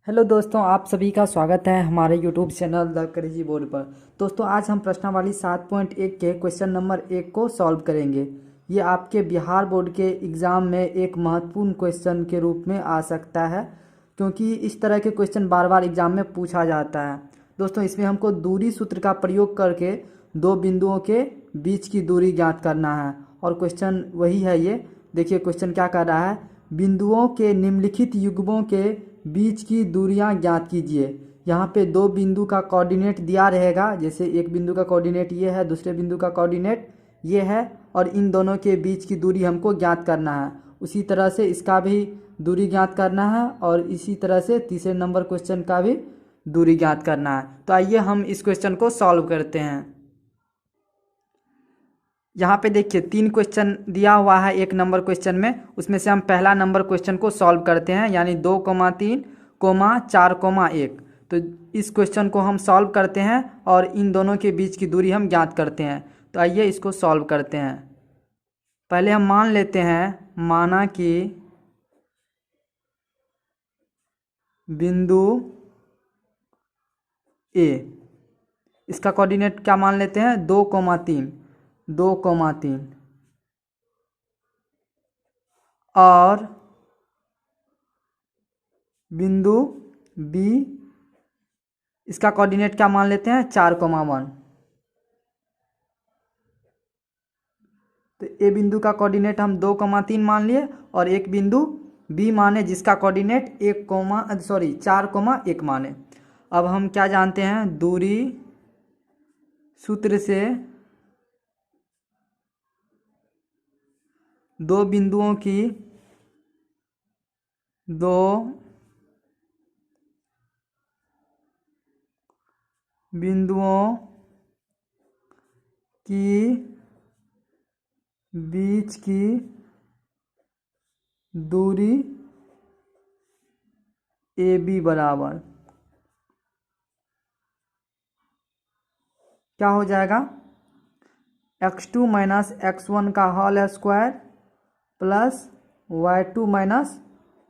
Hello दोस्तों, आप सभी का स्वागत है हमारे YouTube channel the crazy board पर। दोस्तों, आज हम प्रश्नावली 7.1 के क्वेश्चन नंबर 1 को सॉल्व करेंगे। ये आपके बिहार बोर्ड के एग्ज़ाम में एक महत्वपूर्ण क्वेश्चन के रूप में आ सकता है, क्योंकि इस तरह के क्वेश्चन बार बार एग्ज़ाम में पूछा जाता है। दोस्तों, इसमें हमको दूरी सूत्र का प्रयोग करके दो बिंदुओं के बीच की दूरी ज्ञात करना है। और क्वेश्चन वही है। ये देखिए क्वेश्चन क्या कर रहा है, बिंदुओं के निम्नलिखित युग्मों के बीच की दूरियां ज्ञात कीजिए। यहाँ पे दो बिंदु का कोऑर्डिनेट दिया रहेगा, जैसे एक बिंदु का कोऑर्डिनेट ये है, दूसरे बिंदु का कोऑर्डिनेट ये है, और इन दोनों के बीच की दूरी हमको ज्ञात करना है। उसी तरह से इसका भी दूरी ज्ञात करना है, और इसी तरह से तीसरे नंबर क्वेश्चन का भी दूरी ज्ञात करना है। तो आइए हम इस क्वेश्चन को सॉल्व करते हैं। यहाँ पे देखिए 3 क्वेश्चन दिया हुआ है एक नंबर क्वेश्चन में। उसमें से हम पहला नंबर क्वेश्चन को सॉल्व करते हैं, यानी 2,3,4,1। तो इस क्वेश्चन को हम सॉल्व करते हैं और इन दोनों के बीच की दूरी हम ज्ञात करते हैं। तो आइए इसको सॉल्व करते हैं। पहले हम मान लेते हैं, माना कि बिंदु ए, इसका कोऑर्डिनेट क्या मान लेते हैं, 2,3, 2,3, और बिंदु बी, इसका कोऑर्डिनेट क्या मान लेते हैं, 4,1। तो ए बिंदु का कोऑर्डिनेट हम 2,3 मान लिए, और एक बिंदु बी माने जिसका कोऑर्डिनेट 4,1 माने। अब हम क्या जानते हैं, दूरी सूत्र से दो बिंदुओं की बीच की दूरी ए बी बराबर क्या हो जाएगा, x2 माइनस x1 का whole square plus y2 minus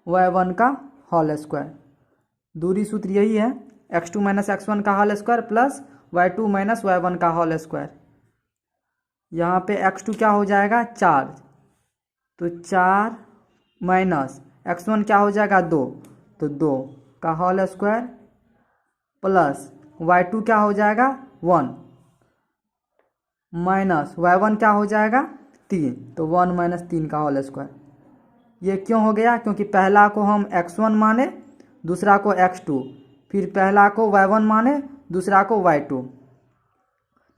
y1 का होल स्क्वायर। दूरी सूत्र यही है, x2 माइनस x1 का whole square plus y2 minus y1 का होल स्क्वायर। यहाँ पे x2 क्या हो जाएगा, 4, तो 4 माइनस x1 क्या हो जाएगा, 2, तो 2 का होल स्क्वायर प्लस y2 क्या हो जाएगा, 1, माइनस y1 क्या हो जाएगा, 3, तो 1 माइनस 3 का होल स्क्वायर। ये क्यों हो गया, क्योंकि पहला को हम x1 माने, दूसरा को x2, फिर पहला को y1 माने, दूसरा को y2।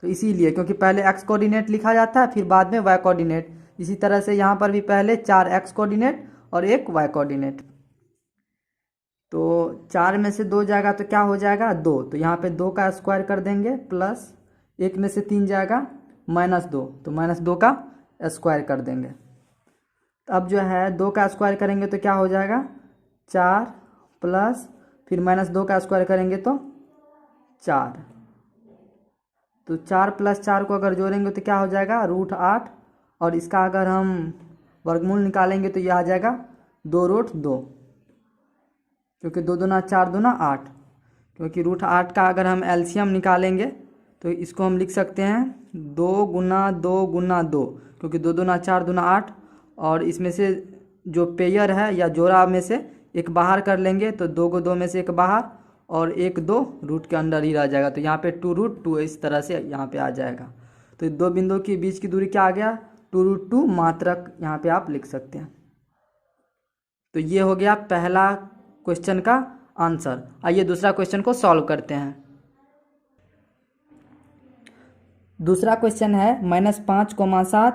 तो इसीलिए, क्योंकि पहले x कोऑर्डिनेट लिखा जाता है, फिर बाद में y कोऑर्डिनेट। इसी तरह से यहाँ पर भी पहले 4 x कोऑर्डिनेट और एक y कोऑर्डिनेट। तो 4 में से 2 जाएगा तो क्या हो जाएगा, 2, तो यहाँ पे 2 का स्क्वायर कर देंगे, प्लस 1 में से 3 जाएगा -2, तो -2 का स्क्वायर कर देंगे। अब जो है 2 का स्क्वायर करेंगे तो क्या हो जाएगा, 4 प्लस फिर -2 का स्क्वायर करेंगे तो 4, तो 4 प्लस 4 को अगर जोड़ेंगे तो क्या हो जाएगा, √8, और इसका अगर हम वर्गमूल निकालेंगे तो ये आ जाएगा 2√2, क्योंकि 2 दूना 4 दूना 8, क्योंकि √8 का अगर हम एलसीएम निकालेंगे तो इसको हम लिख सकते हैं 2 गुना 2 गुना 2, क्योंकि 2 दूना 4 दूना 8, और इसमें से जो पेयर है या जोड़ा में से एक बाहर कर लेंगे तो 2 को 2 में से एक बाहर, और 1 2 रूट के अंदर ही रह जाएगा, तो यहाँ पे 2√2 इस तरह से यहाँ पे आ जाएगा। तो दो बिंदुओं के बीच की दूरी क्या आ गया, 2√2 मात्रक यहाँ पे आप लिख सकते हैं। तो ये हो गया पहला क्वेश्चन का आंसर। आइए दूसरा क्वेश्चन को सॉल्व करते हैं। दूसरा क्वेश्चन है -5,7,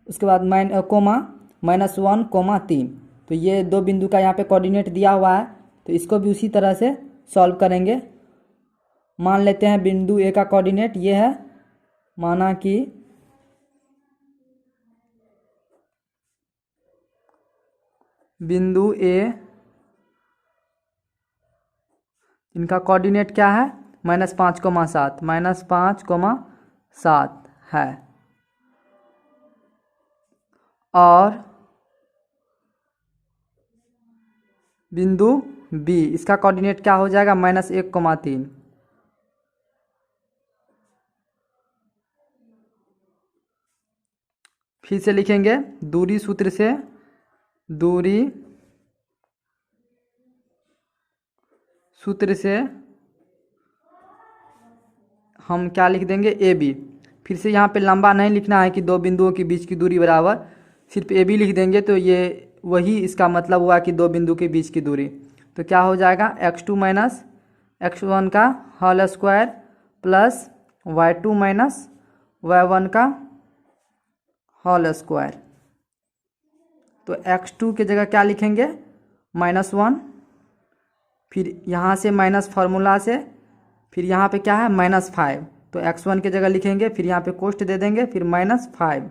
उसके बाद -1,3। तो ये दो बिंदु का यहाँ पे कोऑर्डिनेट दिया हुआ है, तो इसको भी उसी तरह से सॉल्व करेंगे। मान लेते हैं बिंदु ए का कोऑर्डिनेट ये है, माना कि बिंदु ए, इनका कोऑर्डिनेट क्या है, -5,7, -5,7 है, और बिंदु बी, इसका कोऑर्डिनेट क्या हो जाएगा -1,3। फिर से लिखेंगे दूरी सूत्र से, दूरी सूत्र से हम क्या लिख देंगे ए बी। फिर से यहाँ पे लंबा नहीं लिखना है कि दो बिंदुओं के बीच की दूरी बराबर, सिर्फ ए बी लिख देंगे तो ये वही इसका मतलब हुआ कि दो बिंदु के बीच की दूरी। तो क्या हो जाएगा x2 माइनस x1 का whole square plus y2 minus y1 का होल स्क्वायर। तो x2 की जगह क्या लिखेंगे -1, फिर यहाँ से माइनस फार्मूला से, फिर यहाँ पे क्या है -5, तो x1 की जगह लिखेंगे, फिर यहाँ पे कोष्ट दे देंगे, फिर -5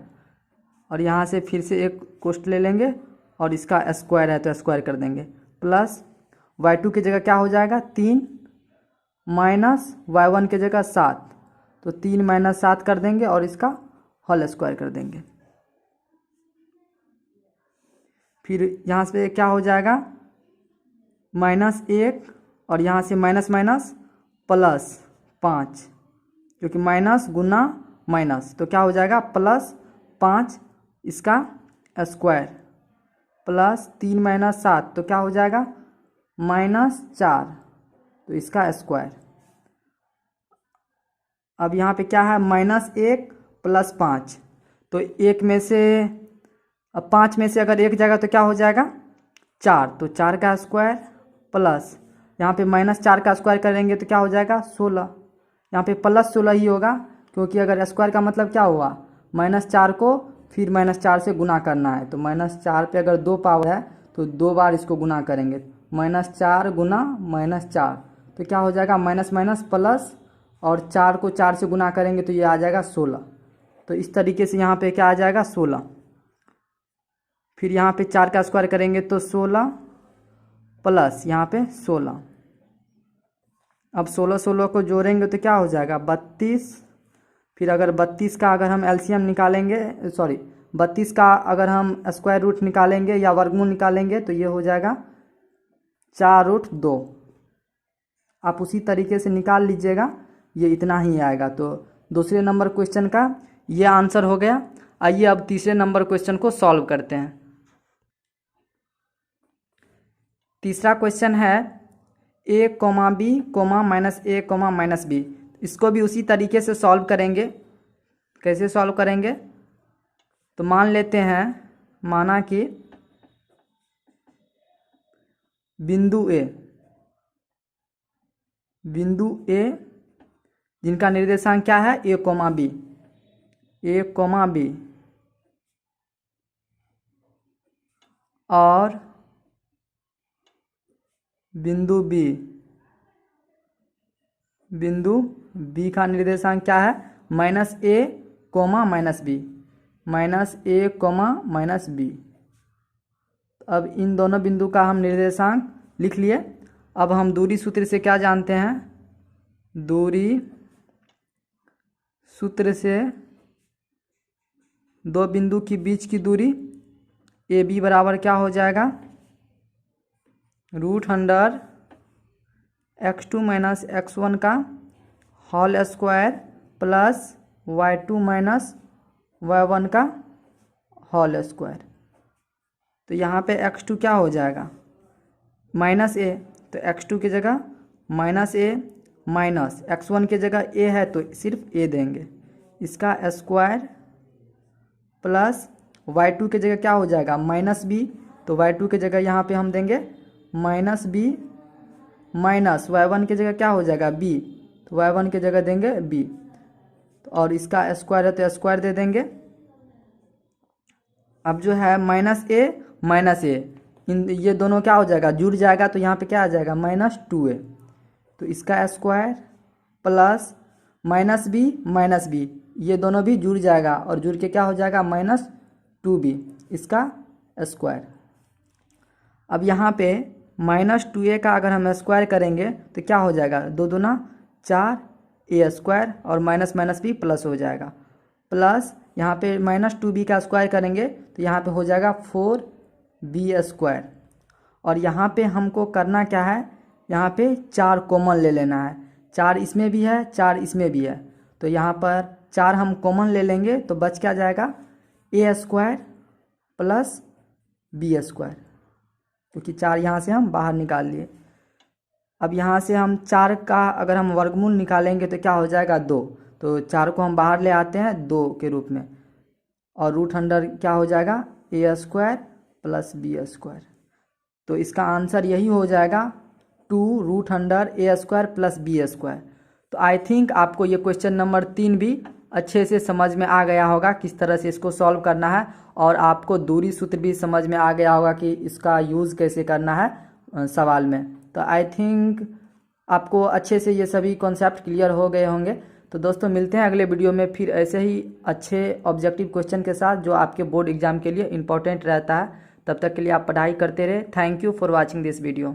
और यहाँ से फिर से एक कोष्ट ले लेंगे और इसका स्क्वायर है तो स्क्वायर कर देंगे, प्लस y2 की जगह क्या हो जाएगा 3 माइनस y1 की जगह 7, तो 3 माइनस 7 कर देंगे और इसका होल स्क्वायर कर देंगे। फिर यहाँ से क्या हो जाएगा -1 और यहाँ से माइनस माइनस +5, क्योंकि माइनस गुना माइनस, तो क्या हो जाएगा +5 इसका स्क्वायर प्लस 3 माइनस 7, तो क्या हो जाएगा -4, तो इसका स्क्वायर। अब यहाँ पे क्या है -1 + 5, तो 1 में से, अब 5 में से अगर 1 जाएगा तो क्या हो जाएगा 4, तो 4 का स्क्वायर प्लस यहाँ पे -4 का स्क्वायर करेंगे तो क्या हो जाएगा 16, यहाँ पे +16 ही होगा, क्योंकि अगर स्क्वायर का मतलब क्या हुआ -4 को फिर -4 से गुना करना है, तो -4 पे अगर 2 पावर है तो 2 बार इसको गुना करेंगे, -4 गुना -4, तो क्या हो जाएगा माइनस माइनस प्लस, और 4 को 4 से गुना करेंगे तो ये आ जाएगा 16, तो इस तरीके से यहाँ पे क्या आ जाएगा 16। फिर यहाँ पे 4 का स्क्वायर करेंगे तो 16 प्लस यहाँ पे 16, अब 16 को जोड़ेंगे तो क्या हो जाएगा 32, फिर अगर 32 का अगर हम एलसीएम निकालेंगे, सॉरी 32 का अगर हम स्क्वायर रूट निकालेंगे या वर्गमूल निकालेंगे तो ये हो जाएगा 4√2, आप उसी तरीके से निकाल लीजिएगा, ये इतना ही आएगा। तो दूसरे नंबर क्वेश्चन का ये आंसर हो गया। आइए अब तीसरे नंबर क्वेश्चन को सॉल्व करते हैं। तीसरा क्वेश्चन है a, b, -a, -b। इसको भी उसी तरीके से सॉल्व करेंगे। कैसे सॉल्व करेंगे, तो मान लेते हैं, माना कि बिंदु A जिनका निर्देशांक क्या है a, b, और बिंदु B का निर्देशांक क्या है -a, -b। अब इन दोनों बिंदु का हम निर्देशांक लिख लिए। अब हम दूरी सूत्र से क्या जानते हैं, दूरी सूत्र से दो बिंदु के बीच की दूरी AB बराबर क्या हो जाएगा √x2 माइनस x1 का whole square plus y2 minus y1 का होल स्क्वायर। तो यहाँ पे x2 क्या हो जाएगा -a, तो x2 की जगह -a माइनस x1 की जगह a है तो सिर्फ a देंगे, इसका स्क्वायर प्लस y2 की जगह क्या हो जाएगा -b, तो y2 की जगह यहाँ पे हम देंगे -b माइनस y1 की जगह क्या हो जाएगा b, तो y1 की जगह देंगे b, और इसका स्क्वायर है तो स्क्वायर दे देंगे। अब जो है -a इन ये दोनों क्या हो जाएगा जुड़ जाएगा, तो यहाँ पे क्या आ जाएगा -2a, तो इसका स्क्वायर प्लस -b ये दोनों भी जुड़ जाएगा और जुड़ के क्या हो जाएगा -2b, इसका स्क्वायर। अब यहाँ पे -2a का अगर हम स्क्वायर करेंगे तो क्या हो जाएगा 2 दूना 4a स्क्वायर और माइनस भी प्लस हो जाएगा, प्लस यहाँ पे -2b का स्क्वायर करेंगे तो यहाँ पे हो जाएगा 4b स्क्वायर, और यहाँ पे हमको करना क्या है, यहाँ पे 4 कॉमन ले लेना है। 4 इसमें भी है, 4 इसमें भी है, तो यहाँ पर 4 हम कॉमन ले लेंगे तो बच क्या जाएगा, ए स्क्वायर प्लस बी स्क्वायर, क्योंकि 4 यहाँ से हम बाहर निकाल लिए। अब यहाँ से हम 4 का अगर हम वर्गमूल निकालेंगे तो क्या हो जाएगा, 2। तो 4 को हम बाहर ले आते हैं 2 के रूप में, और रूट अंडर क्या हो जाएगा, ए स्क्वायर प्लस बी स्क्वायर। तो इसका आंसर यही हो जाएगा 2 रूट अंडर ए स्क्वायर प्लस बी स्क्वायर। तो आई थिंक आपको ये क्वेश्चन नंबर 3 भी अच्छे से समझ में आ गया होगा किस तरह से इसको सॉल्व करना है, और आपको दूरी सूत्र भी समझ में आ गया होगा कि इसका यूज़ कैसे करना है सवाल में। तो आई थिंक आपको अच्छे से ये सभी कॉन्सेप्ट क्लियर हो गए होंगे। तो दोस्तों मिलते हैं अगले वीडियो में फिर ऐसे ही अच्छे ऑब्जेक्टिव क्वेश्चन के साथ जो आपके बोर्ड एग्जाम के लिए इम्पोर्टेंट रहता है। तब तक के लिए आप पढ़ाई करते रहे। Thank you for watching this video.